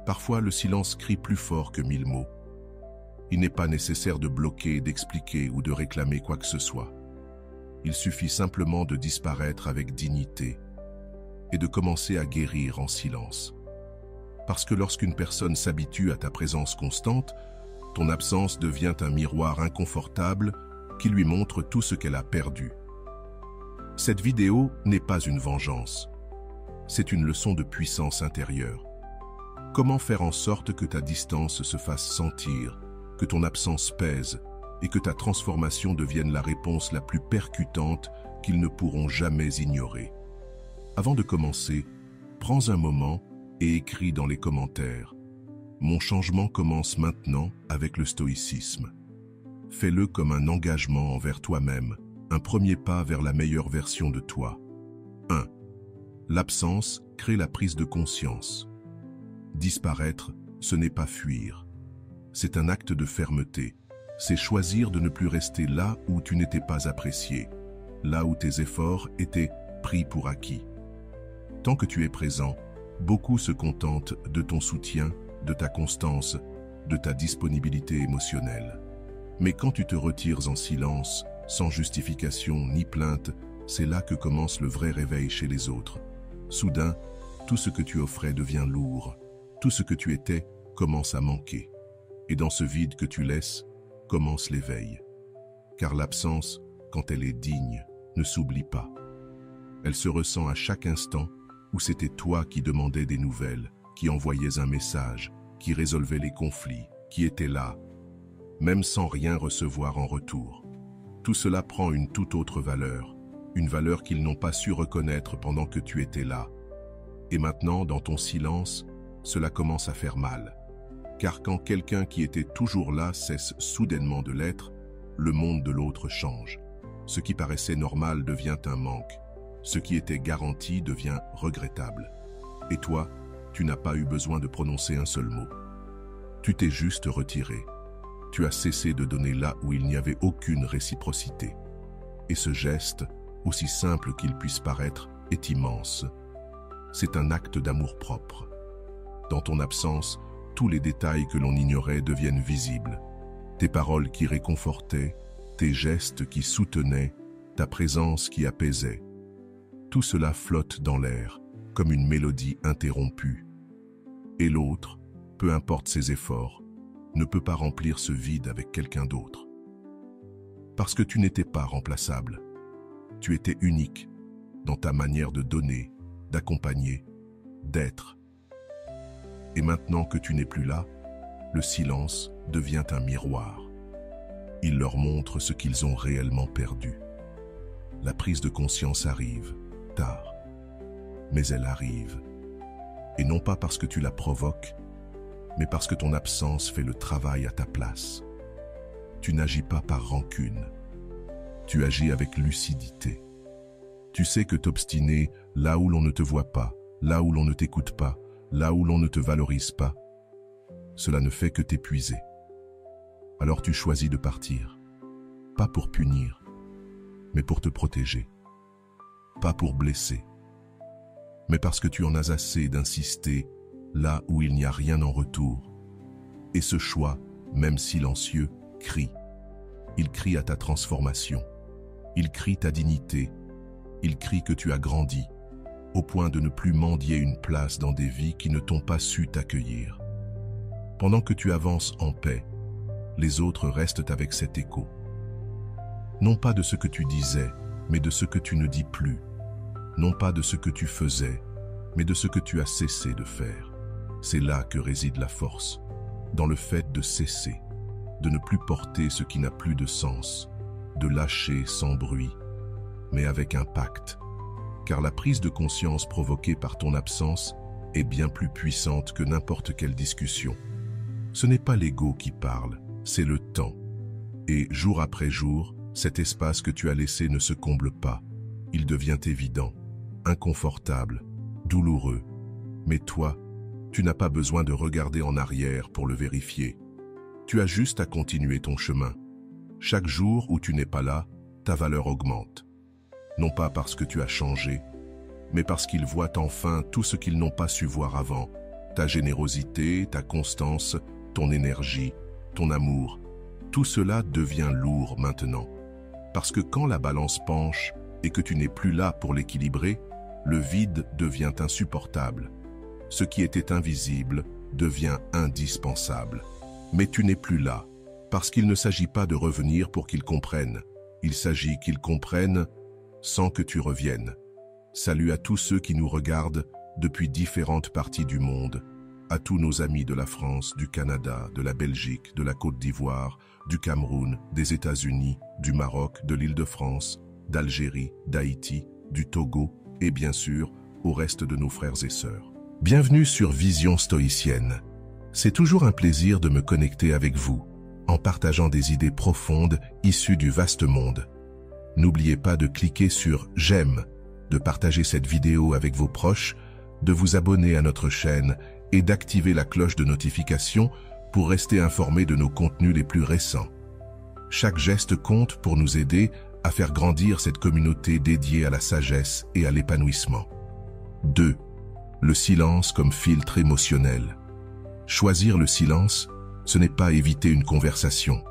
Parfois, le silence crie plus fort que 1000 mots. Il n'est pas nécessaire de bloquer, d'expliquer ou de réclamer quoi que ce soit. Il suffit simplement de disparaître avec dignité et de commencer à guérir en silence. Parce que lorsqu'une personne s'habitue à ta présence constante, ton absence devient un miroir inconfortable qui lui montre tout ce qu'elle a perdu. Cette vidéo n'est pas une vengeance. C'est une leçon de puissance intérieure. Comment faire en sorte que ta distance se fasse sentir, que ton absence pèse et que ta transformation devienne la réponse la plus percutante qu'ils ne pourront jamais ignorer. Avant de commencer, prends un moment et écris dans les commentaires. Mon changement commence maintenant avec le stoïcisme. Fais-le comme un engagement envers toi-même, un premier pas vers la meilleure version de toi. 1. L'absence crée la prise de conscience. Disparaître, ce n'est pas fuir. C'est un acte de fermeté. C'est choisir de ne plus rester là où tu n'étais pas apprécié, là où tes efforts étaient pris pour acquis. Tant que tu es présent, beaucoup se contentent de ton soutien, de ta constance, de ta disponibilité émotionnelle. Mais quand tu te retires en silence, sans justification ni plainte, c'est là que commence le vrai réveil chez les autres. Soudain, tout ce que tu offrais devient lourd. Tout ce que tu étais commence à manquer. Et dans ce vide que tu laisses, commence l'éveil. Car l'absence, quand elle est digne, ne s'oublie pas. Elle se ressent à chaque instant où c'était toi qui demandais des nouvelles, qui envoyais un message, qui résolvait les conflits, qui était là, même sans rien recevoir en retour. Tout cela prend une toute autre valeur, une valeur qu'ils n'ont pas su reconnaître pendant que tu étais là. Et maintenant, dans ton silence, cela commence à faire mal. Car quand quelqu'un qui était toujours là cesse soudainement de l'être, le monde de l'autre change. Ce qui paraissait normal devient un manque. Ce qui était garanti devient regrettable. Et toi, tu n'as pas eu besoin de prononcer un seul mot. Tu t'es juste retiré. Tu as cessé de donner là où il n'y avait aucune réciprocité. Et ce geste, aussi simple qu'il puisse paraître, est immense. C'est un acte d'amour-propre. Dans ton absence, tous les détails que l'on ignorait deviennent visibles. Tes paroles qui réconfortaient, tes gestes qui soutenaient, ta présence qui apaisait. Tout cela flotte dans l'air, comme une mélodie interrompue. Et l'autre, peu importe ses efforts, ne peut pas remplir ce vide avec quelqu'un d'autre. Parce que tu n'étais pas remplaçable. Tu étais unique dans ta manière de donner, d'accompagner, d'être. Et maintenant que tu n'es plus là, le silence devient un miroir. Il leur montre ce qu'ils ont réellement perdu. La prise de conscience arrive, tard. Mais elle arrive. Et non pas parce que tu la provoques, mais parce que ton absence fait le travail à ta place. Tu n'agis pas par rancune. Tu agis avec lucidité. Tu sais que t'obstiner là où l'on ne te voit pas, là où l'on ne t'écoute pas, là où l'on ne te valorise pas, cela ne fait que t'épuiser. Alors tu choisis de partir. Pas pour punir, mais pour te protéger. Pas pour blesser, mais parce que tu en as assez d'insister là où il n'y a rien en retour. Et ce choix, même silencieux, crie. Il crie à ta transformation. Il crie ta dignité. Il crie que tu as grandi, au point de ne plus mendier une place dans des vies qui ne t'ont pas su t'accueillir. Pendant que tu avances en paix, les autres restent avec cet écho. Non pas de ce que tu disais, mais de ce que tu ne dis plus. Non pas de ce que tu faisais, mais de ce que tu as cessé de faire. C'est là que réside la force, dans le fait de cesser, de ne plus porter ce qui n'a plus de sens, de lâcher sans bruit, mais avec impact. Car la prise de conscience provoquée par ton absence est bien plus puissante que n'importe quelle discussion. Ce n'est pas l'ego qui parle, c'est le temps. Et jour après jour, cet espace que tu as laissé ne se comble pas. Il devient évident, inconfortable, douloureux. Mais toi, tu n'as pas besoin de regarder en arrière pour le vérifier. Tu as juste à continuer ton chemin. Chaque jour où tu n'es pas là, ta valeur augmente. Non pas parce que tu as changé, mais parce qu'ils voient enfin tout ce qu'ils n'ont pas su voir avant. Ta générosité, ta constance, ton énergie, ton amour, tout cela devient lourd maintenant. Parce que quand la balance penche et que tu n'es plus là pour l'équilibrer, le vide devient insupportable. Ce qui était invisible devient indispensable. Mais tu n'es plus là, parce qu'il ne s'agit pas de revenir pour qu'ils comprennent. Il s'agit qu'ils comprennent sans que tu reviennes. Salut à tous ceux qui nous regardent depuis différentes parties du monde, à tous nos amis de la France, du Canada, de la Belgique, de la Côte d'Ivoire, du Cameroun, des États-Unis, du Maroc, de l'Île-de-France, d'Algérie, d'Haïti, du Togo et bien sûr au reste de nos frères et sœurs. Bienvenue sur Vision Stoïcienne. C'est toujours un plaisir de me connecter avec vous, en partageant des idées profondes issues du vaste monde. N'oubliez pas de cliquer sur « J'aime », de partager cette vidéo avec vos proches, de vous abonner à notre chaîne et d'activer la cloche de notification pour rester informé de nos contenus les plus récents. Chaque geste compte pour nous aider à faire grandir cette communauté dédiée à la sagesse et à l'épanouissement. 2. Le silence comme filtre émotionnel. Choisir le silence, ce n'est pas éviter une conversation.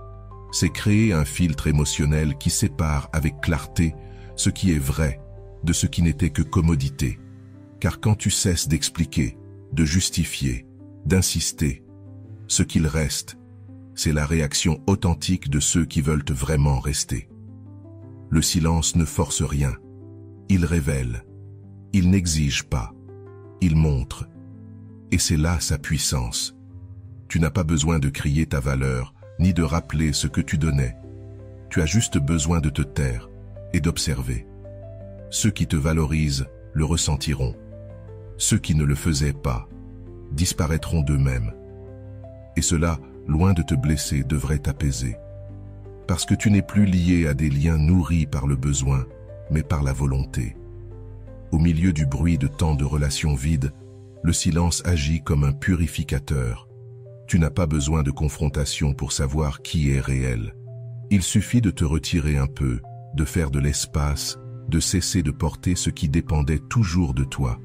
C'est créer un filtre émotionnel qui sépare avec clarté ce qui est vrai de ce qui n'était que commodité. Car quand tu cesses d'expliquer, de justifier, d'insister, ce qu'il reste, c'est la réaction authentique de ceux qui veulent vraiment rester. Le silence ne force rien. Il révèle. Il n'exige pas. Il montre. Et c'est là sa puissance. Tu n'as pas besoin de crier ta valeur, ni de rappeler ce que tu donnais. Tu as juste besoin de te taire et d'observer. Ceux qui te valorisent le ressentiront. Ceux qui ne le faisaient pas disparaîtront d'eux-mêmes. Et cela, loin de te blesser, devrait t'apaiser. Parce que tu n'es plus lié à des liens nourris par le besoin, mais par la volonté. Au milieu du bruit de tant de relations vides, le silence agit comme un purificateur. Tu n'as pas besoin de confrontation pour savoir qui est réel. Il suffit de te retirer un peu, de faire de l'espace, de cesser de porter ce qui dépendait toujours de toi.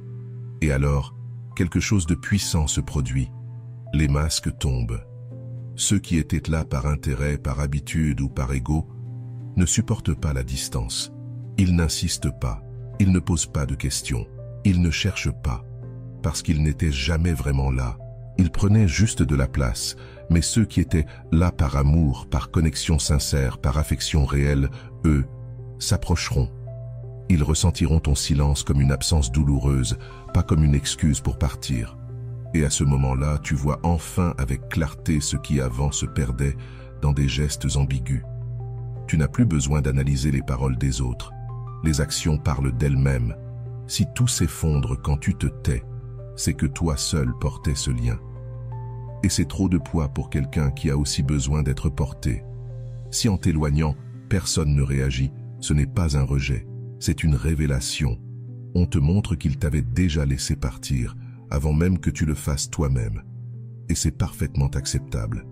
Et alors, quelque chose de puissant se produit. Les masques tombent. Ceux qui étaient là par intérêt, par habitude ou par ego, ne supportent pas la distance. Ils n'insistent pas, ils ne posent pas de questions, ils ne cherchent pas, parce qu'ils n'étaient jamais vraiment là. Ils prenaient juste de la place, mais ceux qui étaient là par amour, par connexion sincère, par affection réelle, eux, s'approcheront. Ils ressentiront ton silence comme une absence douloureuse, pas comme une excuse pour partir. Et à ce moment-là, tu vois enfin avec clarté ce qui avant se perdait dans des gestes ambigus. Tu n'as plus besoin d'analyser les paroles des autres. Les actions parlent d'elles-mêmes. Si tout s'effondre quand tu te tais, c'est que toi seul portais ce lien. Et c'est trop de poids pour quelqu'un qui a aussi besoin d'être porté. Si en t'éloignant, personne ne réagit, ce n'est pas un rejet, c'est une révélation. On te montre qu'il t'avait déjà laissé partir, avant même que tu le fasses toi-même. Et c'est parfaitement acceptable,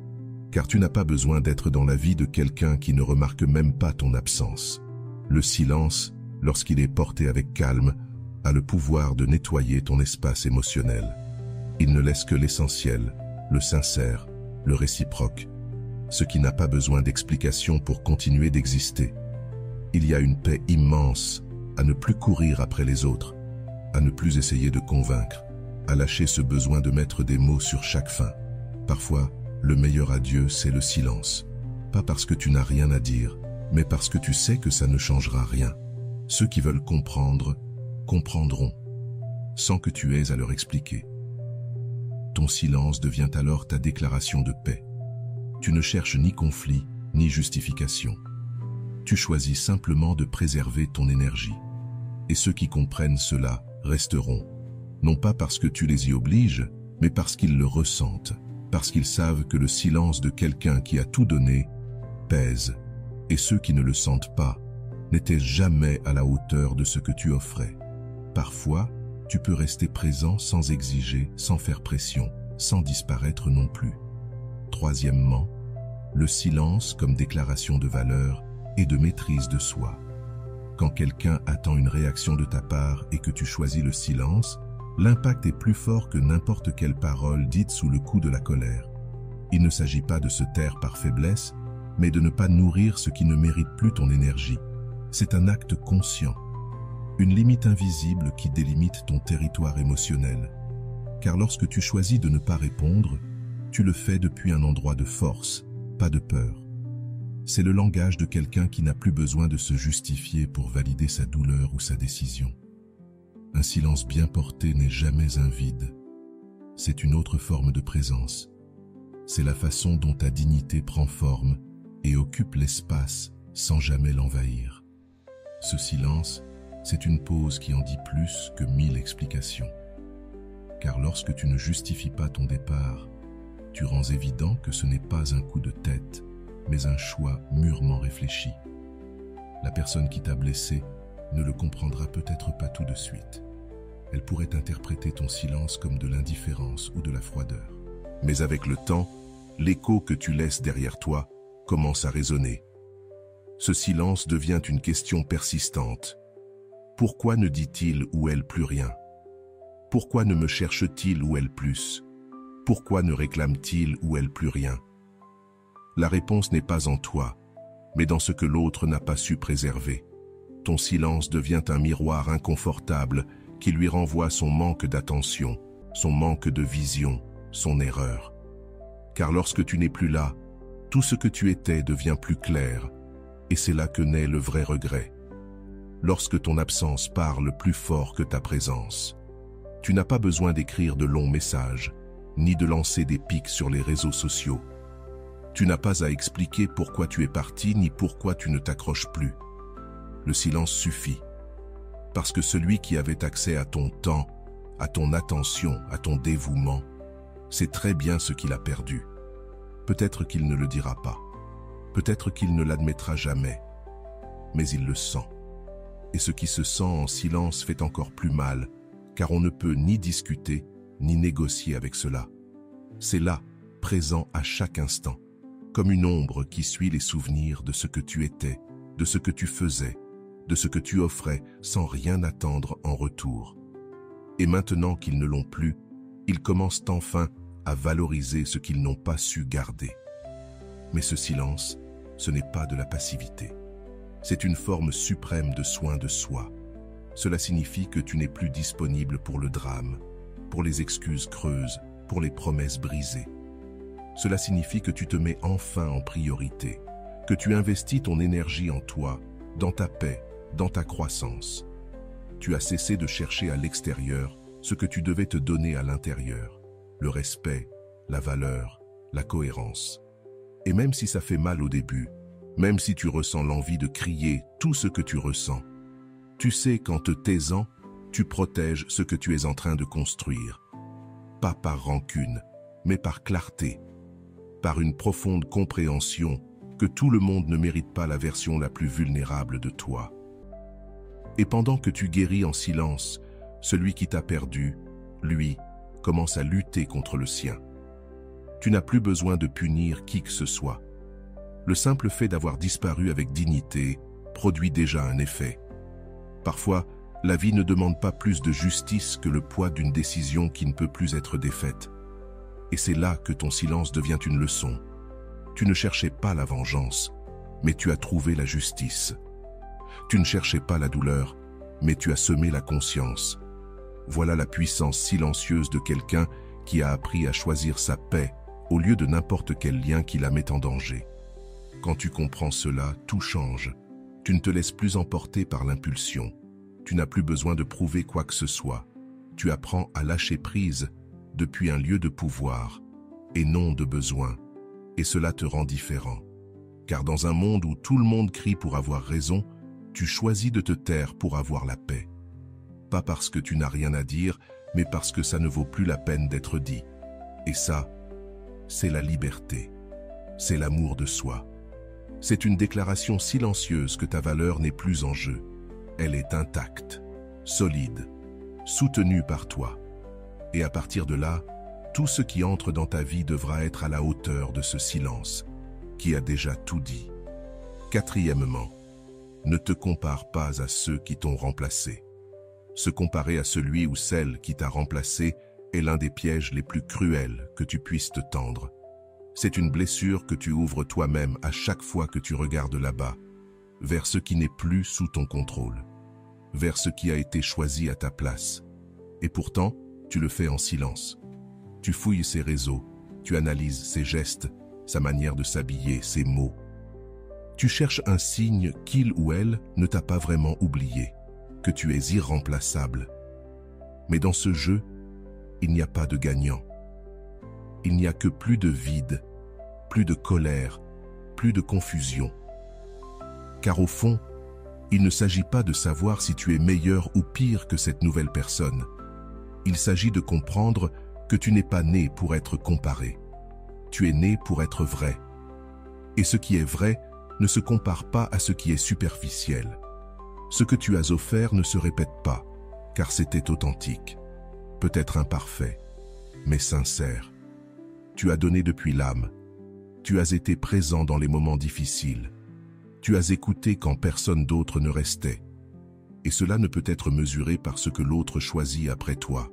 car tu n'as pas besoin d'être dans la vie de quelqu'un qui ne remarque même pas ton absence. Le silence, lorsqu'il est porté avec calme, a le pouvoir de nettoyer ton espace émotionnel. Il ne laisse que l'essentiel, le sincère, le réciproque, ce qui n'a pas besoin d'explication pour continuer d'exister. Il y a une paix immense à ne plus courir après les autres, à ne plus essayer de convaincre, à lâcher ce besoin de mettre des mots sur chaque fin. Parfois, le meilleur adieu, c'est le silence. Pas parce que tu n'as rien à dire, mais parce que tu sais que ça ne changera rien. Ceux qui veulent comprendre, comprendront, sans que tu aies à leur expliquer. Ton silence devient alors ta déclaration de paix. Tu ne cherches ni conflit, ni justification. Tu choisis simplement de préserver ton énergie. Et ceux qui comprennent cela resteront, non pas parce que tu les y obliges, mais parce qu'ils le ressentent, parce qu'ils savent que le silence de quelqu'un qui a tout donné pèse, et ceux qui ne le sentent pas n'étaient jamais à la hauteur de ce que tu offrais. Parfois, tu peux rester présent sans exiger, sans faire pression, sans disparaître non plus. Troisièmement, le silence comme déclaration de valeur et de maîtrise de soi. Quand quelqu'un attend une réaction de ta part et que tu choisis le silence, L'impact est plus fort que n'importe quelle parole dite sous le coup de la colère. Il ne s'agit pas de se taire par faiblesse, mais de ne pas nourrir ce qui ne mérite plus ton énergie. C'est un acte conscient, une limite invisible qui délimite ton territoire émotionnel. Car lorsque tu choisis de ne pas répondre, tu le fais depuis un endroit de force, pas de peur. C'est le langage de quelqu'un qui n'a plus besoin de se justifier pour valider sa douleur ou sa décision. Un silence bien porté n'est jamais un vide. C'est une autre forme de présence. C'est la façon dont ta dignité prend forme et occupe l'espace sans jamais l'envahir. Ce silence, c'est une pause qui en dit plus que 1000 explications. Car lorsque tu ne justifies pas ton départ, tu rends évident que ce n'est pas un coup de tête, mais un choix mûrement réfléchi. La personne qui t'a blessé ne le comprendra peut-être pas tout de suite. Elle pourrait interpréter ton silence comme de l'indifférence ou de la froideur. Mais avec le temps, l'écho que tu laisses derrière toi commence à résonner. Ce silence devient une question persistante. Pourquoi ne dit-il ou elle plus rien? Pourquoi ne me cherche-t-il ou elle plus? Pourquoi ne réclame-t-il ou elle plus rien? La réponse n'est pas en toi, mais dans ce que l'autre n'a pas su préserver. Ton silence devient un miroir inconfortable qui lui renvoie son manque d'attention, son manque de vision, son erreur. Car lorsque tu n'es plus là, tout ce que tu étais devient plus clair, et c'est là que naît le vrai regret. Lorsque ton absence parle plus fort que ta présence. Tu n'as pas besoin d'écrire de longs messages, ni de lancer des pics sur les réseaux sociaux. Tu n'as pas à expliquer pourquoi tu es parti, ni pourquoi tu ne t'accroches plus. Le silence suffit. Parce que celui qui avait accès à ton temps, à ton attention, à ton dévouement, sait très bien ce qu'il a perdu. Peut-être qu'il ne le dira pas. Peut-être qu'il ne l'admettra jamais. Mais il le sent. Et ce qui se sent en silence fait encore plus mal, car on ne peut ni discuter, ni négocier avec cela. C'est là, présent à chaque instant, comme une ombre qui suit les souvenirs de ce que tu étais, de ce que tu faisais, de ce que tu offrais sans rien attendre en retour. Et maintenant qu'ils ne l'ont plus, ils commencent enfin à valoriser ce qu'ils n'ont pas su garder. Mais ce silence, ce n'est pas de la passivité. C'est une forme suprême de soin de soi. Cela signifie que tu n'es plus disponible pour le drame, pour les excuses creuses, pour les promesses brisées. Cela signifie que tu te mets enfin en priorité, que tu investis ton énergie en toi, dans ta paix, dans ta croissance. Tu as cessé de chercher à l'extérieur ce que tu devais te donner à l'intérieur, le respect, la valeur, la cohérence. Et même si ça fait mal au début, même si tu ressens l'envie de crier tout ce que tu ressens, tu sais qu'en te taisant, tu protèges ce que tu es en train de construire. Pas par rancune, mais par clarté, par une profonde compréhension que tout le monde ne mérite pas la version la plus vulnérable de toi. Et pendant que tu guéris en silence, celui qui t'a perdu, lui, commence à lutter contre le sien. Tu n'as plus besoin de punir qui que ce soit. Le simple fait d'avoir disparu avec dignité produit déjà un effet. Parfois, la vie ne demande pas plus de justice que le poids d'une décision qui ne peut plus être défaite. Et c'est là que ton silence devient une leçon. Tu ne cherchais pas la vengeance, mais tu as trouvé la justice. Tu ne cherchais pas la douleur, mais tu as semé la conscience. Voilà la puissance silencieuse de quelqu'un qui a appris à choisir sa paix au lieu de n'importe quel lien qui la met en danger. Quand tu comprends cela, tout change. Tu ne te laisses plus emporter par l'impulsion. Tu n'as plus besoin de prouver quoi que ce soit. Tu apprends à lâcher prise depuis un lieu de pouvoir et non de besoin. Et cela te rend différent. Car dans un monde où tout le monde crie pour avoir raison, tu choisis de te taire pour avoir la paix. Pas parce que tu n'as rien à dire, mais parce que ça ne vaut plus la peine d'être dit. Et ça, c'est la liberté. C'est l'amour de soi. C'est une déclaration silencieuse que ta valeur n'est plus en jeu. Elle est intacte, solide, soutenue par toi. Et à partir de là, tout ce qui entre dans ta vie devra être à la hauteur de ce silence, qui a déjà tout dit. Quatrièmement, ne te compare pas à ceux qui t'ont remplacé. Se comparer à celui ou celle qui t'a remplacé est l'un des pièges les plus cruels que tu puisses te tendre. C'est une blessure que tu ouvres toi-même à chaque fois que tu regardes là-bas, vers ce qui n'est plus sous ton contrôle, vers ce qui a été choisi à ta place. Et pourtant, tu le fais en silence. Tu fouilles ses réseaux, tu analyses ses gestes, sa manière de s'habiller, ses mots. Tu cherches un signe qu'il ou elle ne t'a pas vraiment oublié, que tu es irremplaçable. Mais dans ce jeu, il n'y a pas de gagnant. Il n'y a que plus de vide, plus de colère, plus de confusion. Car au fond, il ne s'agit pas de savoir si tu es meilleur ou pire que cette nouvelle personne. Il s'agit de comprendre que tu n'es pas né pour être comparé. Tu es né pour être vrai. Et ce qui est vrai ne se compare pas à ce qui est superficiel. Ce que tu as offert ne se répète pas, car c'était authentique. Peut-être imparfait, mais sincère. Tu as donné depuis l'âme. Tu as été présent dans les moments difficiles. Tu as écouté quand personne d'autre ne restait. Et cela ne peut être mesuré par ce que l'autre choisit après toi.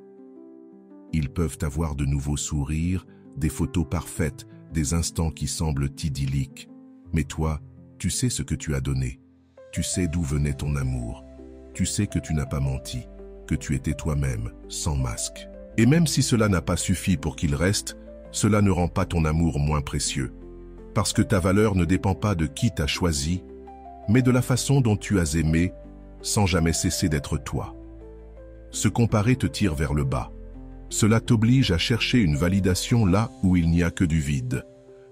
Ils peuvent avoir de nouveaux sourires, des photos parfaites, des instants qui semblent idylliques. Mais toi, tu sais ce que tu as donné. Tu sais d'où venait ton amour. Tu sais que tu n'as pas menti, que tu étais toi-même, sans masque. Et même si cela n'a pas suffi pour qu'il reste, cela ne rend pas ton amour moins précieux. Parce que ta valeur ne dépend pas de qui t'a choisi, mais de la façon dont tu as aimé, sans jamais cesser d'être toi. Se comparer te tire vers le bas. Cela t'oblige à chercher une validation là où il n'y a que du vide.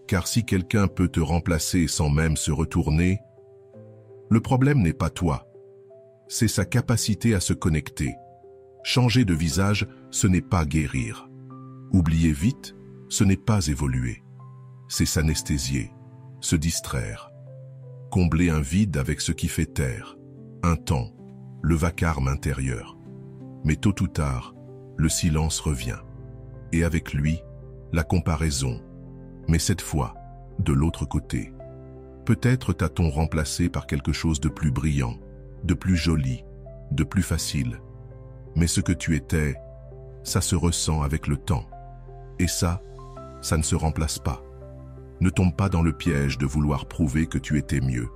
Car si quelqu'un peut te remplacer sans même se retourner, le problème n'est pas toi. C'est sa capacité à se connecter. Changer de visage, ce n'est pas guérir. Oublier vite, ce n'est pas évoluer. C'est s'anesthésier, se distraire. Combler un vide avec ce qui fait taire, un temps, le vacarme intérieur. Mais tôt ou tard, le silence revient. Et avec lui, la comparaison. Mais cette fois, de l'autre côté. Peut-être t'a-t-on remplacé par quelque chose de plus brillant, de plus joli, de plus facile. Mais ce que tu étais, ça se ressent avec le temps. Et ça ne se remplace pas. Ne tombe pas dans le piège de vouloir prouver que tu étais mieux.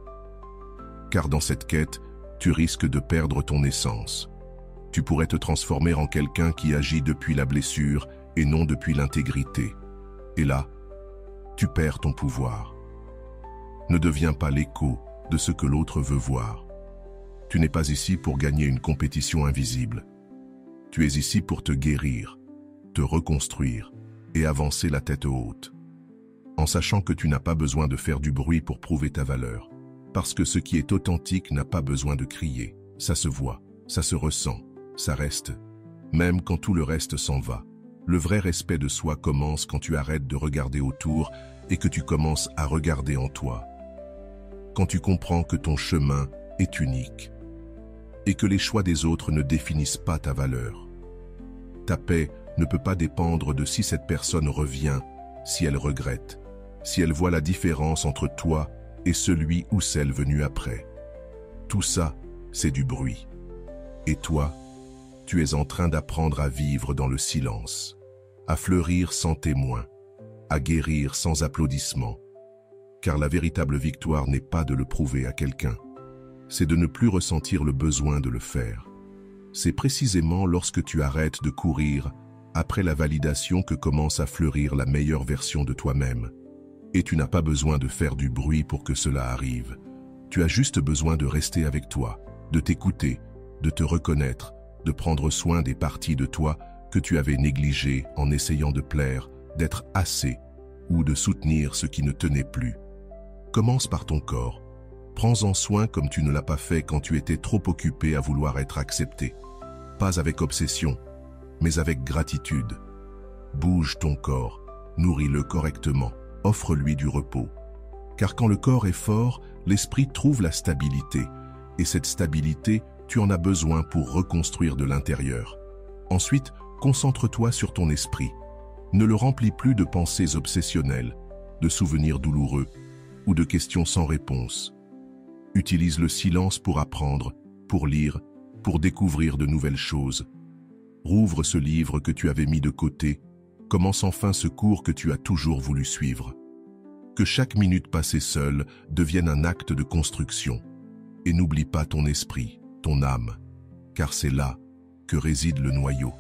Car dans cette quête, tu risques de perdre ton essence. Tu pourrais te transformer en quelqu'un qui agit depuis la blessure et non depuis l'intégrité. Et là, tu perds ton pouvoir. Ne deviens pas l'écho de ce que l'autre veut voir. Tu n'es pas ici pour gagner une compétition invisible. Tu es ici pour te guérir, te reconstruire et avancer la tête haute. En sachant que tu n'as pas besoin de faire du bruit pour prouver ta valeur. Parce que ce qui est authentique n'a pas besoin de crier. Ça se voit, ça se ressent, ça reste. Même quand tout le reste s'en va. Le vrai respect de soi commence quand tu arrêtes de regarder autour et que tu commences à regarder en toi. Quand tu comprends que ton chemin est unique et que les choix des autres ne définissent pas ta valeur. Ta paix ne peut pas dépendre de si cette personne revient, si elle regrette, si elle voit la différence entre toi et celui ou celle venue après. Tout ça, c'est du bruit. Et toi, tu es en train d'apprendre à vivre dans le silence, à fleurir sans témoin, à guérir sans applaudissements. Car la véritable victoire n'est pas de le prouver à quelqu'un, c'est de ne plus ressentir le besoin de le faire. C'est précisément lorsque tu arrêtes de courir après la validation que commence à fleurir la meilleure version de toi-même. Et tu n'as pas besoin de faire du bruit pour que cela arrive. Tu as juste besoin de rester avec toi, de t'écouter, de te reconnaître, de prendre soin des parties de toi que tu avais négligées en essayant de plaire, d'être assez ou de soutenir ce qui ne tenait plus. Commence par ton corps. Prends-en soin comme tu ne l'as pas fait quand tu étais trop occupé à vouloir être accepté. Pas avec obsession, mais avec gratitude. Bouge ton corps, nourris-le correctement, offre-lui du repos. Car quand le corps est fort, l'esprit trouve la stabilité. Et cette stabilité, tu en as besoin pour reconstruire de l'intérieur. Ensuite, concentre-toi sur ton esprit. Ne le remplis plus de pensées obsessionnelles, de souvenirs douloureux ou de questions sans réponse. Utilise le silence pour apprendre, pour lire pour découvrir de nouvelles choses. Rouvre ce livre que tu avais mis de côté, commence enfin ce cours que tu as toujours voulu suivre. Que chaque minute passée seule devienne un acte de construction. Et n'oublie pas ton esprit, ton âme, car c'est là que réside le noyau.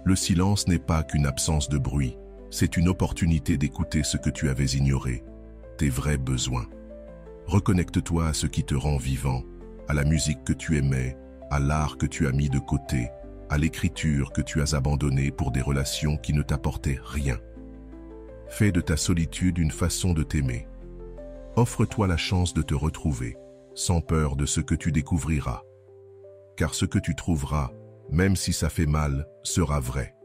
Le silence n'est pas qu'une absence de bruit, c'est une opportunité d'écouter ce que tu avais ignoré, tes vrais besoins. Reconnecte-toi à ce qui te rend vivant, à la musique que tu aimais, à l'art que tu as mis de côté, à l'écriture que tu as abandonnée pour des relations qui ne t'apportaient rien. Fais de ta solitude une façon de t'aimer. Offre-toi la chance de te retrouver, sans peur de ce que tu découvriras. Car ce que tu trouveras, même si ça fait mal, sera vrai.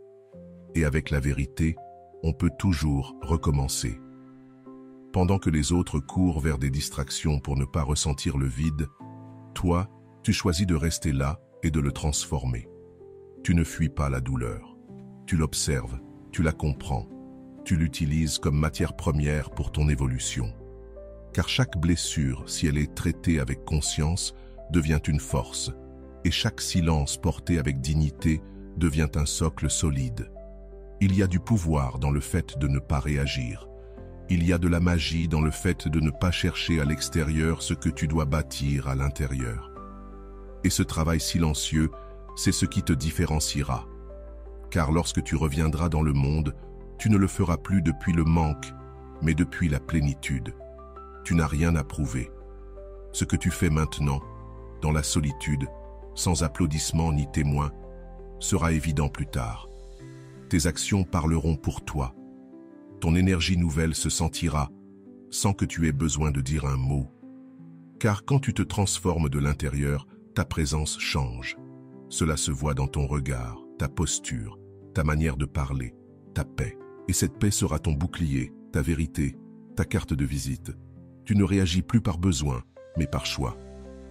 Et avec la vérité, on peut toujours recommencer. Pendant que les autres courent vers des distractions pour ne pas ressentir le vide, toi, tu choisis de rester là et de le transformer. Tu ne fuis pas la douleur. Tu l'observes, tu la comprends. Tu l'utilises comme matière première pour ton évolution. Car chaque blessure, si elle est traitée avec conscience, devient une force. Et chaque silence porté avec dignité devient un socle solide. Il y a du pouvoir dans le fait de ne pas réagir. Il y a de la magie dans le fait de ne pas chercher à l'extérieur ce que tu dois bâtir à l'intérieur. Et ce travail silencieux, c'est ce qui te différenciera. Car lorsque tu reviendras dans le monde, tu ne le feras plus depuis le manque, mais depuis la plénitude. Tu n'as rien à prouver. Ce que tu fais maintenant, dans la solitude, sans applaudissements ni témoins, sera évident plus tard. Tes actions parleront pour toi. Ton énergie nouvelle se sentira sans que tu aies besoin de dire un mot. Car quand tu te transformes de l'intérieur, ta présence change. Cela se voit dans ton regard, ta posture, ta manière de parler, ta paix. Et cette paix sera ton bouclier, ta vérité, ta carte de visite. Tu ne réagis plus par besoin, mais par choix.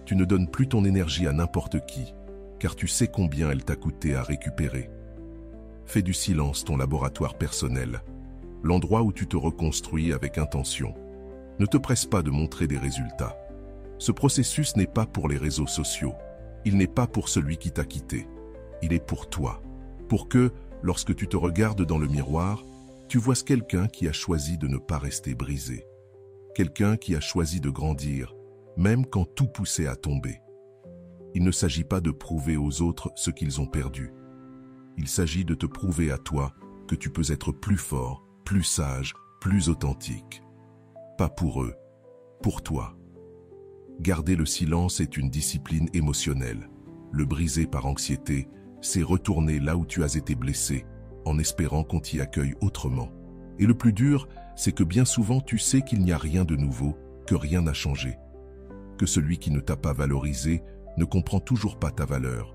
Tu ne donnes plus ton énergie à n'importe qui, car tu sais combien elle t'a coûté à récupérer. Fais du silence ton laboratoire personnel, l'endroit où tu te reconstruis avec intention. Ne te presse pas de montrer des résultats. Ce processus n'est pas pour les réseaux sociaux. Il n'est pas pour celui qui t'a quitté. Il est pour toi. Pour que, lorsque tu te regardes dans le miroir, tu vois quelqu'un qui a choisi de ne pas rester brisé. Quelqu'un qui a choisi de grandir, même quand tout poussait à tomber. Il ne s'agit pas de prouver aux autres ce qu'ils ont perdu. Il s'agit de te prouver à toi que tu peux être plus fort, plus sage, plus authentique. Pas pour eux, pour toi. Garder le silence est une discipline émotionnelle. Le briser par anxiété, c'est retourner là où tu as été blessé, en espérant qu'on t'y accueille autrement. Et le plus dur, c'est que bien souvent tu sais qu'il n'y a rien de nouveau, que rien n'a changé. Que celui qui ne t'a pas valorisé ne comprend toujours pas ta valeur.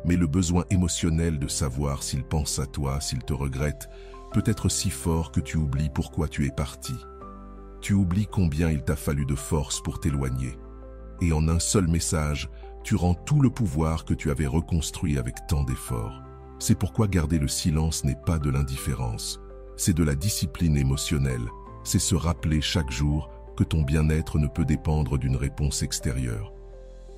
Mais le besoin émotionnel de savoir s'il pense à toi, s'il te regrette, peut être si fort que tu oublies pourquoi tu es parti. Tu oublies combien il t'a fallu de force pour t'éloigner. Et en un seul message, tu rends tout le pouvoir que tu avais reconstruit avec tant d'efforts. C'est pourquoi garder le silence n'est pas de l'indifférence. C'est de la discipline émotionnelle. C'est se rappeler chaque jour que ton bien-être ne peut dépendre d'une réponse extérieure.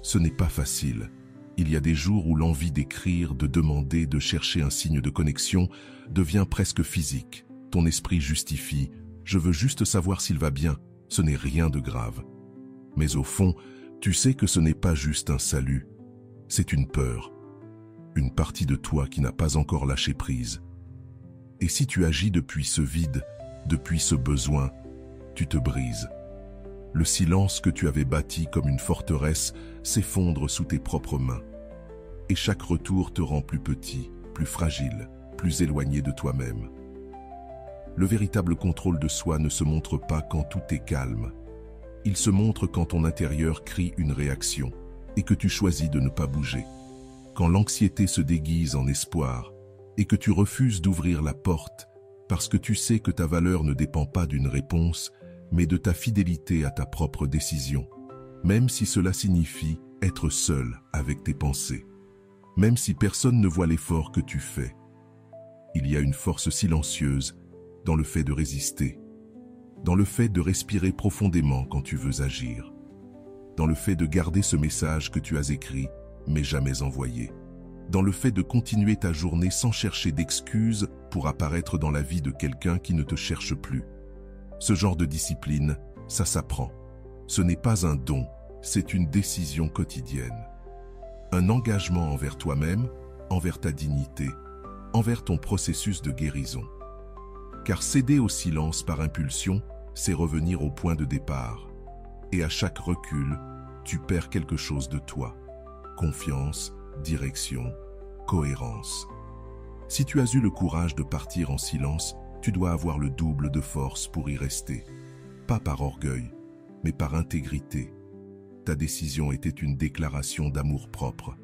Ce n'est pas facile. Il y a des jours où l'envie d'écrire, de demander, de chercher un signe de connexion devient presque physique. Ton esprit justifie « je veux juste savoir s'il va bien », ce n'est rien de grave. Mais au fond, tu sais que ce n'est pas juste un salut, c'est une peur, une partie de toi qui n'a pas encore lâché prise. Et si tu agis depuis ce vide, depuis ce besoin, tu te brises. Le silence que tu avais bâti comme une forteresse s'effondre sous tes propres mains. Et chaque retour te rend plus petit, plus fragile, plus éloigné de toi-même. Le véritable contrôle de soi ne se montre pas quand tout est calme. Il se montre quand ton intérieur crie une réaction et que tu choisis de ne pas bouger. Quand l'anxiété se déguise en espoir et que tu refuses d'ouvrir la porte parce que tu sais que ta valeur ne dépend pas d'une réponse, mais de ta fidélité à ta propre décision, même si cela signifie être seul avec tes pensées, même si personne ne voit l'effort que tu fais. Il y a une force silencieuse dans le fait de résister, dans le fait de respirer profondément quand tu veux agir, dans le fait de garder ce message que tu as écrit mais jamais envoyé. Dans le fait de continuer ta journée sans chercher d'excuses pour apparaître dans la vie de quelqu'un qui ne te cherche plus. Ce genre de discipline, ça s'apprend. Ce n'est pas un don, c'est une décision quotidienne. Un engagement envers toi-même, envers ta dignité, envers ton processus de guérison. Car céder au silence par impulsion, c'est revenir au point de départ. Et à chaque recul, tu perds quelque chose de toi. Confiance, direction, cohérence. Si tu as eu le courage de partir en silence, tu dois avoir le double de force pour y rester. Pas par orgueil, mais par intégrité. Ta décision était une déclaration d'amour-propre.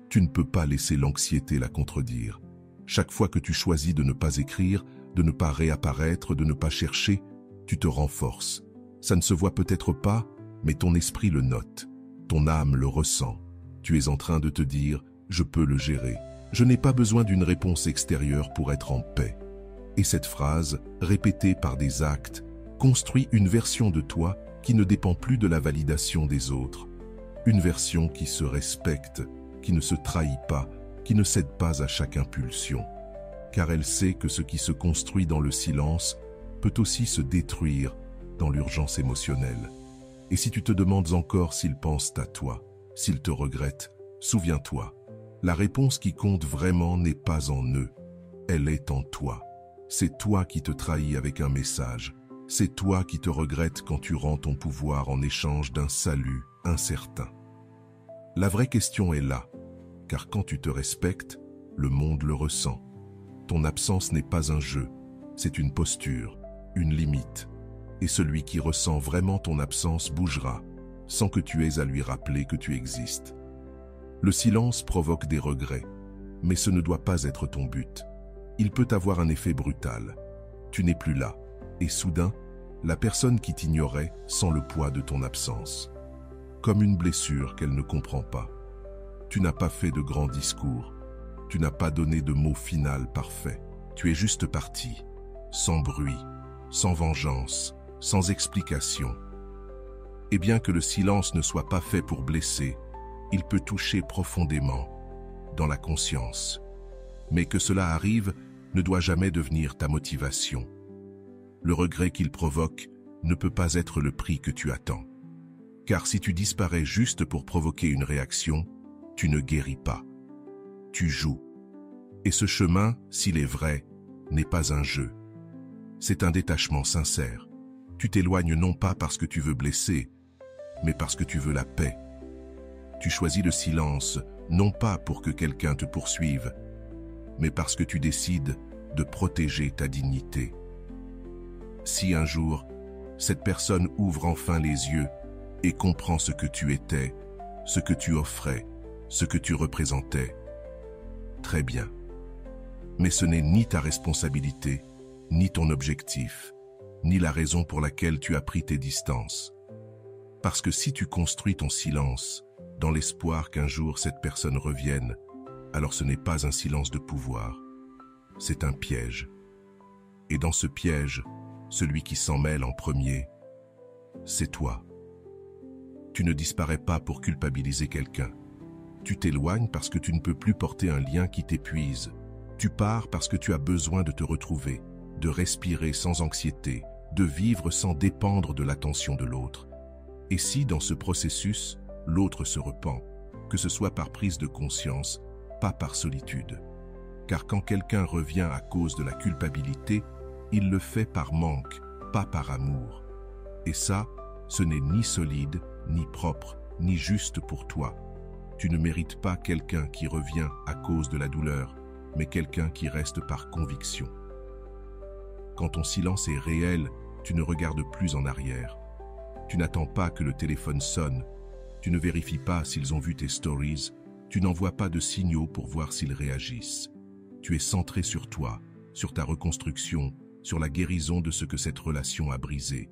Tu ne peux pas laisser l'anxiété la contredire. Chaque fois que tu choisis de ne pas écrire, de ne pas réapparaître, de ne pas chercher, tu te renforces. Ça ne se voit peut-être pas, mais ton esprit le note. Ton âme le ressent. Tu es en train de te dire « je peux le gérer ». Je n'ai pas besoin d'une réponse extérieure pour être en paix. Et cette phrase, répétée par des actes, construit une version de toi qui ne dépend plus de la validation des autres. Une version qui se respecte, qui ne se trahit pas, qui ne cède pas à chaque impulsion. Car elle sait que ce qui se construit dans le silence peut aussi se détruire dans l'urgence émotionnelle. Et si tu te demandes encore s'ils pensent à toi, s'ils te regrettent, souviens-toi, la réponse qui compte vraiment n'est pas en eux, elle est en toi. C'est toi qui te trahis avec un message. C'est toi qui te regrettes quand tu rends ton pouvoir en échange d'un salut incertain. La vraie question est là, car quand tu te respectes, le monde le ressent. Ton absence n'est pas un jeu, c'est une posture, une limite. Et celui qui ressent vraiment ton absence bougera, sans que tu aies à lui rappeler que tu existes. Le silence provoque des regrets, mais ce ne doit pas être ton but. Il peut avoir un effet brutal. Tu n'es plus là, et soudain, la personne qui t'ignorait sent le poids de ton absence. Comme une blessure qu'elle ne comprend pas. Tu n'as pas fait de grands discours. Tu n'as pas donné de mot final parfait. Tu es juste parti, sans bruit, sans vengeance, sans explication. Et bien que le silence ne soit pas fait pour blesser, il peut toucher profondément, dans la conscience. Mais que cela arrive ne doit jamais devenir ta motivation. Le regret qu'il provoque ne peut pas être le prix que tu attends. Car si tu disparais juste pour provoquer une réaction, tu ne guéris pas. Tu joues. Et ce chemin, s'il est vrai, n'est pas un jeu. C'est un détachement sincère. Tu t'éloignes non pas parce que tu veux blesser, mais parce que tu veux la paix. Tu choisis le silence, non pas pour que quelqu'un te poursuive, mais parce que tu décides de protéger ta dignité. Si un jour, cette personne ouvre enfin les yeux et comprend ce que tu étais, ce que tu offrais, ce que tu représentais, très bien. Mais ce n'est ni ta responsabilité, ni ton objectif, ni la raison pour laquelle tu as pris tes distances. Parce que si tu construis ton silence, dans l'espoir qu'un jour cette personne revienne, alors ce n'est pas un silence de pouvoir, c'est un piège. Et dans ce piège, celui qui s'en mêle en premier, c'est toi. Tu ne disparais pas pour culpabiliser quelqu'un. Tu t'éloignes parce que tu ne peux plus porter un lien qui t'épuise. Tu pars parce que tu as besoin de te retrouver, de respirer sans anxiété, de vivre sans dépendre de l'attention de l'autre. Et si, dans ce processus, l'autre se repent, que ce soit par prise de conscience, pas par solitude. Car quand quelqu'un revient à cause de la culpabilité, il le fait par manque, pas par amour. Et ça, ce n'est ni solide, ni propre, ni juste pour toi. Tu ne mérites pas quelqu'un qui revient à cause de la douleur, mais quelqu'un qui reste par conviction. Quand ton silence est réel, tu ne regardes plus en arrière. Tu n'attends pas que le téléphone sonne. Tu ne vérifies pas s'ils ont vu tes stories. Tu n'envoies pas de signaux pour voir s'ils réagissent. Tu es centré sur toi, sur ta reconstruction, sur la guérison de ce que cette relation a brisé.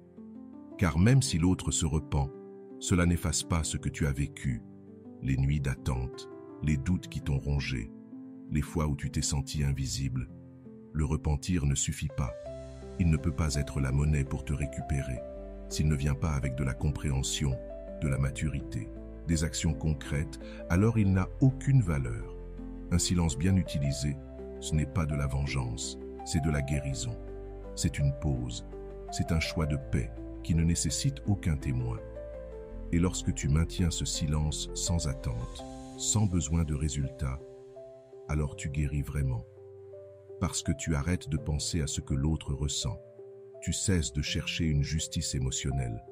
Car même si l'autre se repent, cela n'efface pas ce que tu as vécu, les nuits d'attente, les doutes qui t'ont rongé, les fois où tu t'es senti invisible. Le repentir ne suffit pas. Il ne peut pas être la monnaie pour te récupérer, s'il ne vient pas avec de la compréhension, de la maturité des actions concrètes, alors il n'a aucune valeur. Un silence bien utilisé, ce n'est pas de la vengeance, c'est de la guérison. C'est une pause, c'est un choix de paix qui ne nécessite aucun témoin. Et lorsque tu maintiens ce silence sans attente, sans besoin de résultat, alors tu guéris vraiment. Parce que tu arrêtes de penser à ce que l'autre ressent. Tu cesses de chercher une justice émotionnelle.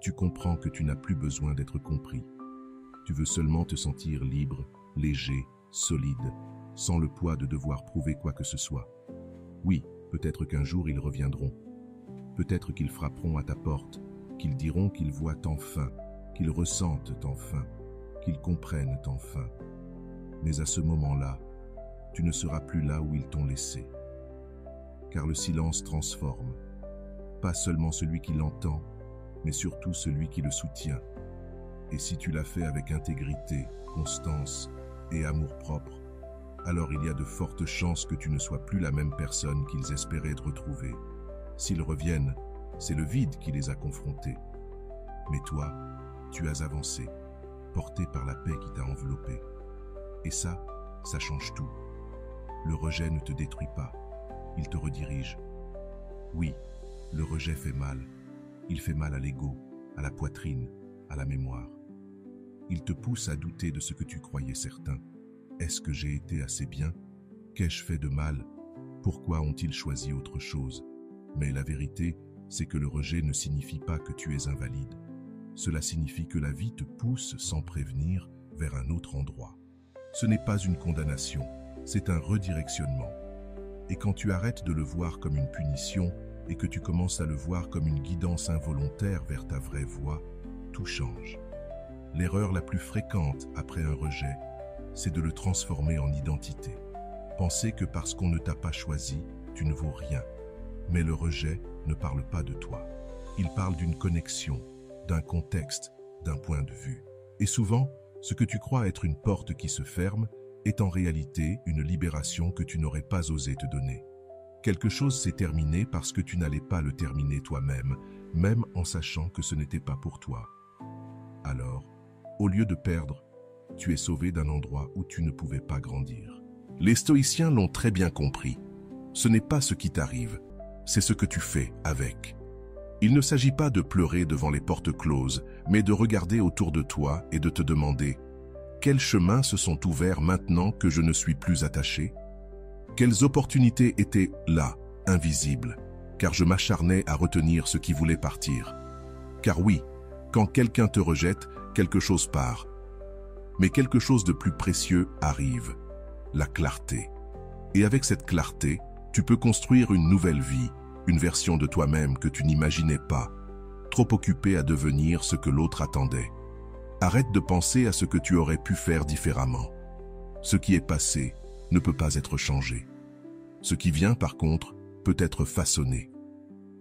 Tu comprends que tu n'as plus besoin d'être compris. Tu veux seulement te sentir libre, léger, solide, sans le poids de devoir prouver quoi que ce soit. Oui, peut-être qu'un jour ils reviendront. Peut-être qu'ils frapperont à ta porte, qu'ils diront qu'ils voient enfin, qu'ils ressentent enfin, qu'ils comprennent enfin. Mais à ce moment-là, tu ne seras plus là où ils t'ont laissé. Car le silence transforme, pas seulement celui qui l'entend, mais surtout celui qui le soutient. Et si tu l'as fait avec intégrité, constance et amour-propre, alors il y a de fortes chances que tu ne sois plus la même personne qu'ils espéraient te retrouver. S'ils reviennent, c'est le vide qui les a confrontés. Mais toi, tu as avancé, porté par la paix qui t'a enveloppé. Et ça change tout. Le rejet ne te détruit pas, il te redirige. Oui, le rejet fait mal. Il fait mal à l'ego, à la poitrine, à la mémoire. Il te pousse à douter de ce que tu croyais certain. Est-ce que j'ai été assez bien? Qu'ai-je fait de mal? Pourquoi ont-ils choisi autre chose? Mais la vérité, c'est que le rejet ne signifie pas que tu es invalide. Cela signifie que la vie te pousse sans prévenir vers un autre endroit. Ce n'est pas une condamnation, c'est un redirectionnement. Et quand tu arrêtes de le voir comme une punition et que tu commences à le voir comme une guidance involontaire vers ta vraie voie, tout change. L'erreur la plus fréquente après un rejet, c'est de le transformer en identité. Penser que parce qu'on ne t'a pas choisi, tu ne vaux rien. Mais le rejet ne parle pas de toi. Il parle d'une connexion, d'un contexte, d'un point de vue. Et souvent, ce que tu crois être une porte qui se ferme est en réalité une libération que tu n'aurais pas osé te donner. Quelque chose s'est terminé parce que tu n'allais pas le terminer toi-même, même en sachant que ce n'était pas pour toi. Alors, au lieu de perdre, tu es sauvé d'un endroit où tu ne pouvais pas grandir. Les stoïciens l'ont très bien compris. Ce n'est pas ce qui t'arrive, c'est ce que tu fais avec. Il ne s'agit pas de pleurer devant les portes closes, mais de regarder autour de toi et de te demander « Quels chemins se sont ouverts maintenant que je ne suis plus attaché ? Quelles opportunités étaient là, invisibles, car je m'acharnais à retenir ce qui voulait partir. Car oui, quand quelqu'un te rejette, quelque chose part. Mais quelque chose de plus précieux arrive, la clarté. Et avec cette clarté, tu peux construire une nouvelle vie, une version de toi-même que tu n'imaginais pas, trop occupé à devenir ce que l'autre attendait. Arrête de penser à ce que tu aurais pu faire différemment. Ce qui est passé ne peut pas être changé. Ce qui vient, par contre, peut être façonné.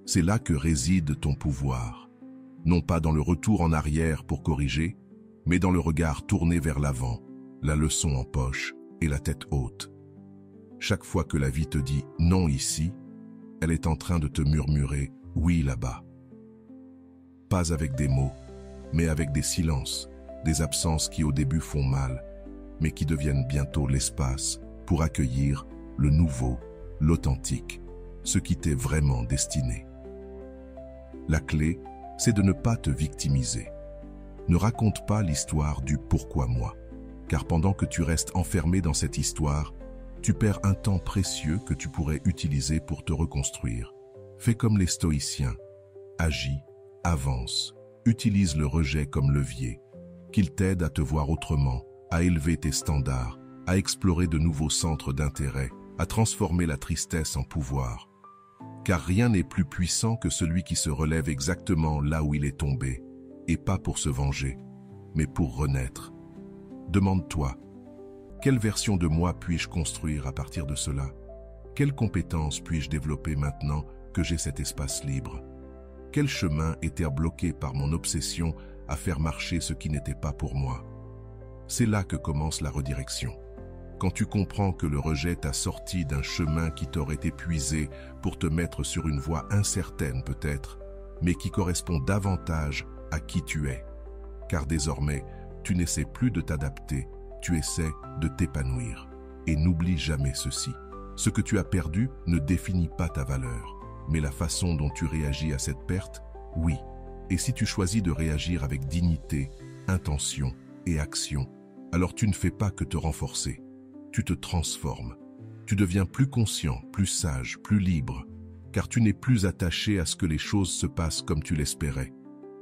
C'est là que réside ton pouvoir. Non pas dans le retour en arrière pour corriger, mais dans le regard tourné vers l'avant, la leçon en poche et la tête haute. Chaque fois que la vie te dit « non ici », elle est en train de te murmurer « oui là-bas ». Pas avec des mots, mais avec des silences, des absences qui au début font mal, mais qui deviennent bientôt l'espace pour accueillir le nouveau, l'authentique, ce qui t'est vraiment destiné. La clé, c'est de ne pas te victimiser. Ne raconte pas l'histoire du « pourquoi moi », car pendant que tu restes enfermé dans cette histoire, tu perds un temps précieux que tu pourrais utiliser pour te reconstruire. Fais comme les stoïciens. Agis, avance, utilise le rejet comme levier, qu'il t'aide à te voir autrement, à élever tes standards, à explorer de nouveaux centres d'intérêt, à transformer la tristesse en pouvoir. Car rien n'est plus puissant que celui qui se relève exactement là où il est tombé, et pas pour se venger, mais pour renaître. Demande-toi, quelle version de moi puis-je construire à partir de cela? Quelles compétences puis-je développer maintenant que j'ai cet espace libre? Quel chemin était bloqué par mon obsession à faire marcher ce qui n'était pas pour moi? C'est là que commence la redirection. Quand tu comprends que le rejet t'a sorti d'un chemin qui t'aurait épuisé pour te mettre sur une voie incertaine peut-être, mais qui correspond davantage à qui tu es. Car désormais, Tu n'essaies plus de t'adapter, tu essaies de t'épanouir. Et n'oublie jamais ceci. Ce que tu as perdu ne définit pas ta valeur, mais la façon dont tu réagis à cette perte, oui. Et si tu choisis de réagir avec dignité, intention et action, alors tu ne fais pas que te renforcer. Tu te transformes. Tu deviens plus conscient, plus sage, plus libre, car tu n'es plus attaché à ce que les choses se passent comme tu l'espérais.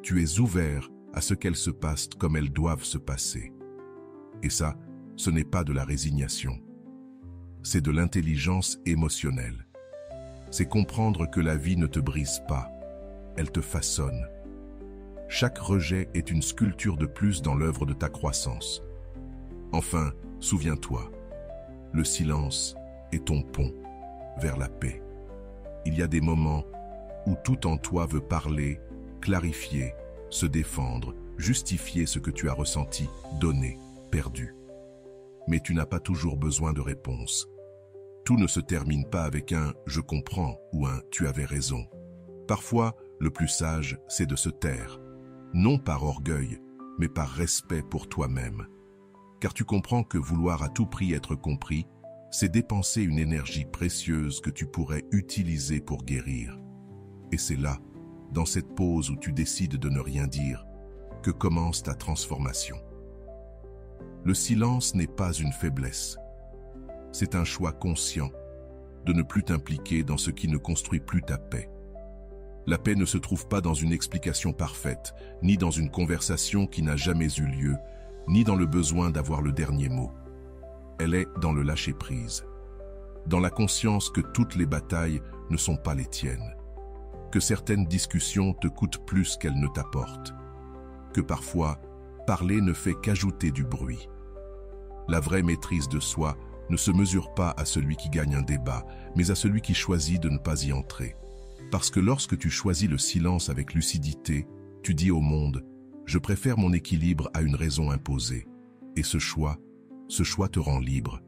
Tu es ouvert à ce qu'elles se passent comme elles doivent se passer. Et ça, ce n'est pas de la résignation. C'est de l'intelligence émotionnelle. C'est comprendre que la vie ne te brise pas, elle te façonne. Chaque rejet est une sculpture de plus dans l'œuvre de ta croissance. Enfin, souviens-toi, le silence est ton pont vers la paix. Il y a des moments où tout en toi veut parler, clarifier, se défendre, justifier ce que tu as ressenti, donné, perdu. Mais tu n'as pas toujours besoin de réponse. Tout ne se termine pas avec un « je comprends » ou un « tu avais raison ». Parfois, le plus sage, c'est de se taire. Non par orgueil, mais par respect pour toi-même. Car tu comprends que vouloir à tout prix être compris, c'est dépenser une énergie précieuse que tu pourrais utiliser pour guérir. Et c'est là, dans cette pause où tu décides de ne rien dire, que commence ta transformation. Le silence n'est pas une faiblesse. C'est un choix conscient de ne plus t'impliquer dans ce qui ne construit plus ta paix. La paix ne se trouve pas dans une explication parfaite, ni dans une conversation qui n'a jamais eu lieu, ni dans le besoin d'avoir le dernier mot. Elle est dans le lâcher-prise, dans la conscience que toutes les batailles ne sont pas les tiennes, que certaines discussions te coûtent plus qu'elles ne t'apportent, que parfois, parler ne fait qu'ajouter du bruit. La vraie maîtrise de soi ne se mesure pas à celui qui gagne un débat, mais à celui qui choisit de ne pas y entrer. Parce que lorsque tu choisis le silence avec lucidité, tu dis au monde « Je préfère mon équilibre à une raison imposée ». Et ce choix te rend libre.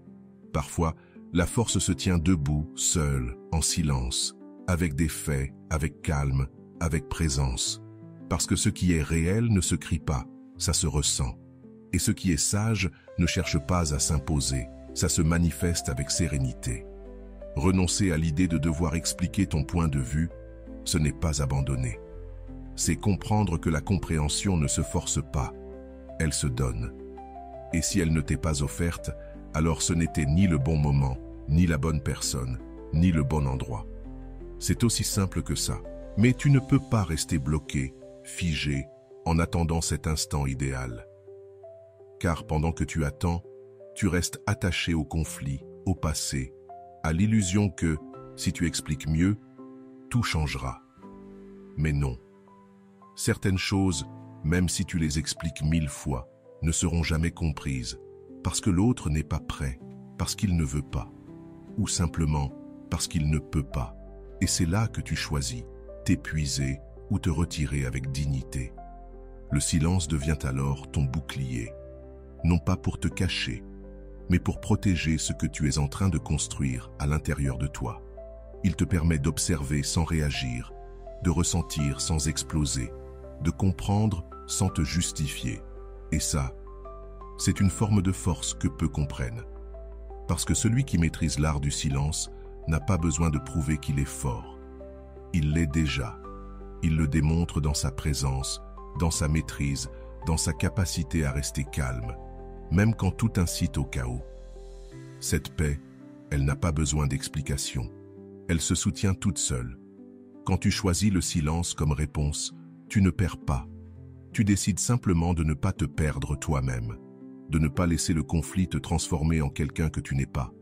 Parfois, la force se tient debout, seule, en silence, avec des faits, avec calme, avec présence. Parce que ce qui est réel ne se crie pas, ça se ressent. Et ce qui est sage ne cherche pas à s'imposer, ça se manifeste avec sérénité. Renoncer à l'idée de devoir expliquer ton point de vue, ce n'est pas abandonner. C'est comprendre que la compréhension ne se force pas, elle se donne. Et si elle ne t'est pas offerte, alors ce n'était ni le bon moment, ni la bonne personne, ni le bon endroit. C'est aussi simple que ça. Mais tu ne peux pas rester bloqué, figé, en attendant cet instant idéal. Car pendant que tu attends, tu restes attaché au conflit, au passé, à l'illusion que, si tu expliques mieux, tout changera. Mais non. Certaines choses, même si tu les expliques 1000 fois, ne seront jamais comprises, parce que l'autre n'est pas prêt, parce qu'il ne veut pas, ou simplement parce qu'il ne peut pas. Et c'est là que tu choisis, t'épuiser ou te retirer avec dignité. Le silence devient alors ton bouclier, non pas pour te cacher, mais pour protéger ce que tu es en train de construire à l'intérieur de toi. Il te permet d'observer sans réagir, de ressentir sans exploser, de comprendre sans te justifier. Et ça, c'est une forme de force que peu comprennent. Parce que celui qui maîtrise l'art du silence n'a pas besoin de prouver qu'il est fort. Il l'est déjà. Il le démontre dans sa présence, dans sa maîtrise, dans sa capacité à rester calme, même quand tout incite au chaos. Cette paix, elle n'a pas besoin d'explication. Elle se soutient toute seule. Quand tu choisis le silence comme réponse, tu ne perds pas. Tu décides simplement de ne pas te perdre toi-même, de ne pas laisser le conflit te transformer en quelqu'un que tu n'es pas,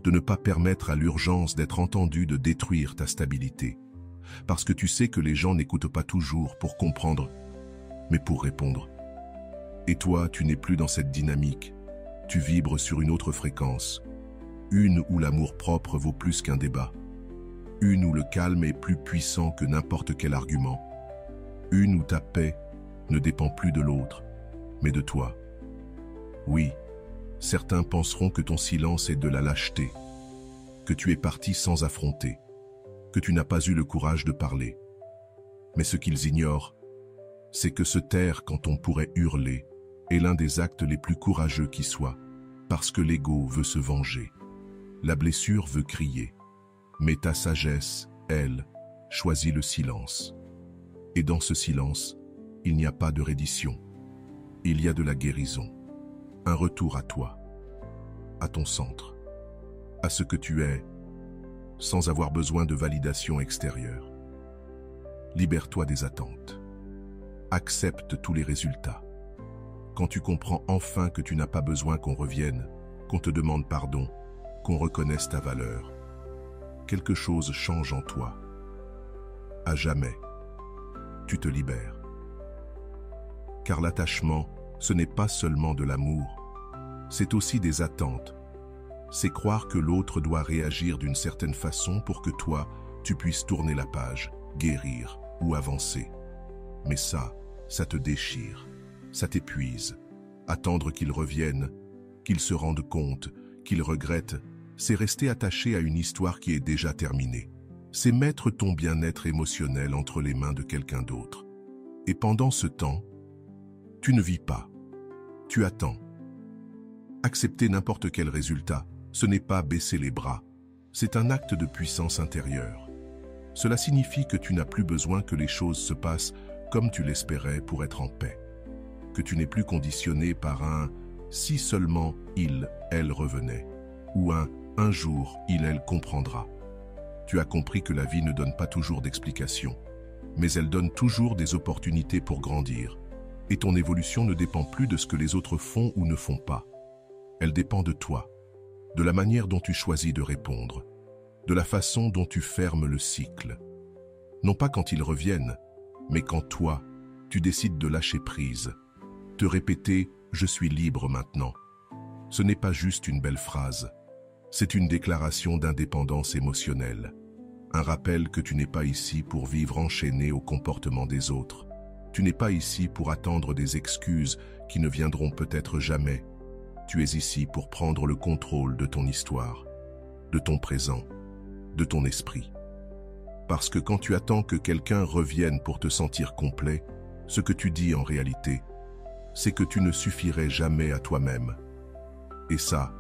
de ne pas permettre à l'urgence d'être entendue de détruire ta stabilité. Parce que tu sais que les gens n'écoutent pas toujours pour comprendre, mais pour répondre. Et toi, tu n'es plus dans cette dynamique. Tu vibres sur une autre fréquence. Une où l'amour-propre vaut plus qu'un débat. Une où le calme est plus puissant que n'importe quel argument. Une où ta paix ne dépend plus de l'autre, mais de toi. Oui, certains penseront que ton silence est de la lâcheté, que tu es parti sans affronter, que tu n'as pas eu le courage de parler. Mais ce qu'ils ignorent, c'est que se taire quand on pourrait hurler, est l'un des actes les plus courageux qui soient, parce que l'ego veut se venger. La blessure veut crier. Mais ta sagesse, elle, choisit le silence. Et dans ce silence, il n'y a pas de reddition. Il y a de la guérison. Un retour à toi, à ton centre, à ce que tu es, sans avoir besoin de validation extérieure. Libère-toi des attentes. Accepte tous les résultats. Quand tu comprends enfin que tu n'as pas besoin qu'on revienne, qu'on te demande pardon, qu'on reconnaisse ta valeur, quelque chose change en toi. À jamais, tu te libères. Car l'attachement, ce n'est pas seulement de l'amour, c'est aussi des attentes. C'est croire que l'autre doit réagir d'une certaine façon pour que toi, tu puisses tourner la page, guérir ou avancer. Mais ça te déchire, ça t'épuise. Attendre qu'il revienne, qu'il se rende compte, qu'il regrette, c'est rester attaché à une histoire qui est déjà terminée. C'est mettre ton bien-être émotionnel entre les mains de quelqu'un d'autre. Et pendant ce temps, tu ne vis pas, tu attends. Accepter n'importe quel résultat, ce n'est pas baisser les bras, c'est un acte de puissance intérieure. Cela signifie que tu n'as plus besoin que les choses se passent comme tu l'espérais pour être en paix. Que tu n'es plus conditionné par un « si seulement il, elle revenait » ou un « un jour, il, elle comprendra ». Tu as compris que la vie ne donne pas toujours d'explications, mais elle donne toujours des opportunités pour grandir. Et ton évolution ne dépend plus de ce que les autres font ou ne font pas. Elle dépend de toi, de la manière dont tu choisis de répondre, de la façon dont tu fermes le cycle. Non pas quand ils reviennent, mais quand toi, tu décides de lâcher prise, te répéter « je suis libre maintenant ». Ce n'est pas juste une belle phrase, c'est une déclaration d'indépendance émotionnelle, un rappel que tu n'es pas ici pour vivre enchaîné au comportement des autres. Tu n'es pas ici pour attendre des excuses qui ne viendront peut-être jamais. Tu es ici pour prendre le contrôle de ton histoire, de ton présent, de ton esprit. Parce que quand tu attends que quelqu'un revienne pour te sentir complet, ce que tu dis en réalité, c'est que tu ne suffirais jamais à toi-même. Et ça,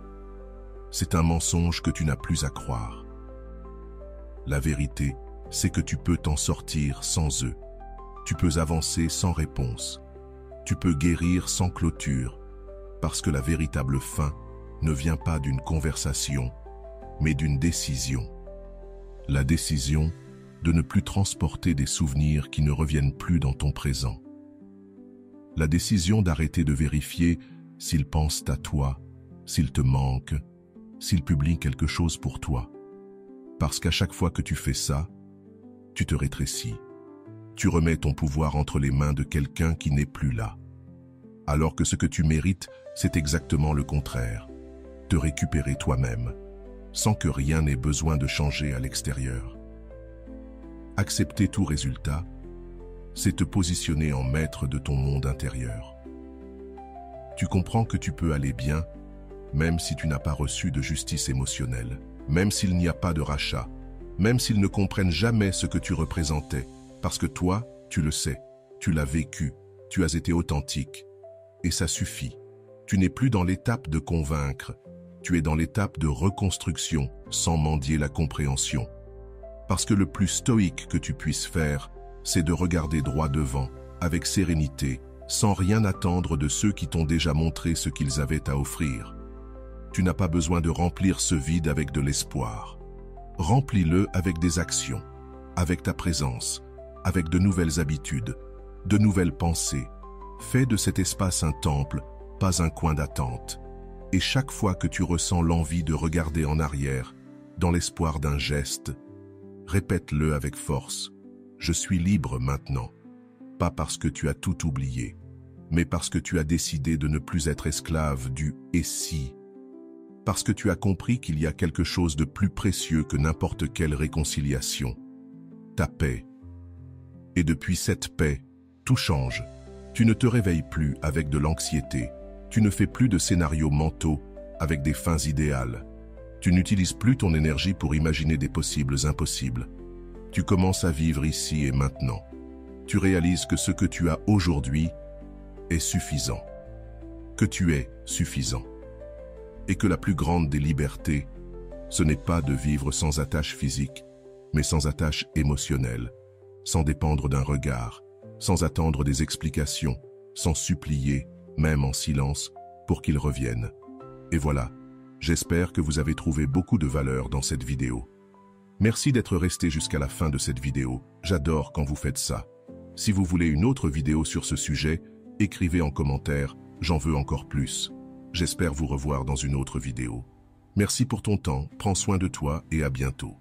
c'est un mensonge que tu n'as plus à croire. La vérité, c'est que tu peux t'en sortir sans eux. Tu peux avancer sans réponse. Tu peux guérir sans clôture, parce que la véritable fin ne vient pas d'une conversation, mais d'une décision. La décision de ne plus transporter des souvenirs qui ne reviennent plus dans ton présent. La décision d'arrêter de vérifier s'ils pensent à toi, s'ils te manquent, s'ils publient quelque chose pour toi. Parce qu'à chaque fois que tu fais ça, tu te rétrécis. Tu remets ton pouvoir entre les mains de quelqu'un qui n'est plus là. Alors que ce que tu mérites, c'est exactement le contraire. Te récupérer toi-même, sans que rien n'ait besoin de changer à l'extérieur. Accepter tout résultat, c'est te positionner en maître de ton monde intérieur. Tu comprends que tu peux aller bien, même si tu n'as pas reçu de justice émotionnelle, même s'il n'y a pas de rachat, même s'ils ne comprennent jamais ce que tu représentais, parce que toi, tu le sais, tu l'as vécu, tu as été authentique, et ça suffit. Tu n'es plus dans l'étape de convaincre, tu es dans l'étape de reconstruction sans mendier la compréhension. Parce que le plus stoïque que tu puisses faire, c'est de regarder droit devant, avec sérénité, sans rien attendre de ceux qui t'ont déjà montré ce qu'ils avaient à offrir. Tu n'as pas besoin de remplir ce vide avec de l'espoir. Remplis-le avec des actions, avec ta présence, avec de nouvelles habitudes, de nouvelles pensées. Fais de cet espace un temple, pas un coin d'attente. Et chaque fois que tu ressens l'envie de regarder en arrière, dans l'espoir d'un geste, répète-le avec force. Je suis libre maintenant. Pas parce que tu as tout oublié, mais parce que tu as décidé de ne plus être esclave du « et si ». Parce que tu as compris qu'il y a quelque chose de plus précieux que n'importe quelle réconciliation. Ta paix. Et depuis cette paix, tout change. Tu ne te réveilles plus avec de l'anxiété. Tu ne fais plus de scénarios mentaux avec des fins idéales. Tu n'utilises plus ton énergie pour imaginer des possibles impossibles. Tu commences à vivre ici et maintenant. Tu réalises que ce que tu as aujourd'hui est suffisant. que tu es suffisant. Et que la plus grande des libertés, ce n'est pas de vivre sans attache physique, mais sans attache émotionnelle, sans dépendre d'un regard, sans attendre des explications, sans supplier, même en silence, pour qu'il revienne. Et voilà, j'espère que vous avez trouvé beaucoup de valeur dans cette vidéo. Merci d'être resté jusqu'à la fin de cette vidéo, j'adore quand vous faites ça. Si vous voulez une autre vidéo sur ce sujet, écrivez en commentaire, j'en veux encore plus. J'espère vous revoir dans une autre vidéo. Merci pour ton temps, prends soin de toi et à bientôt.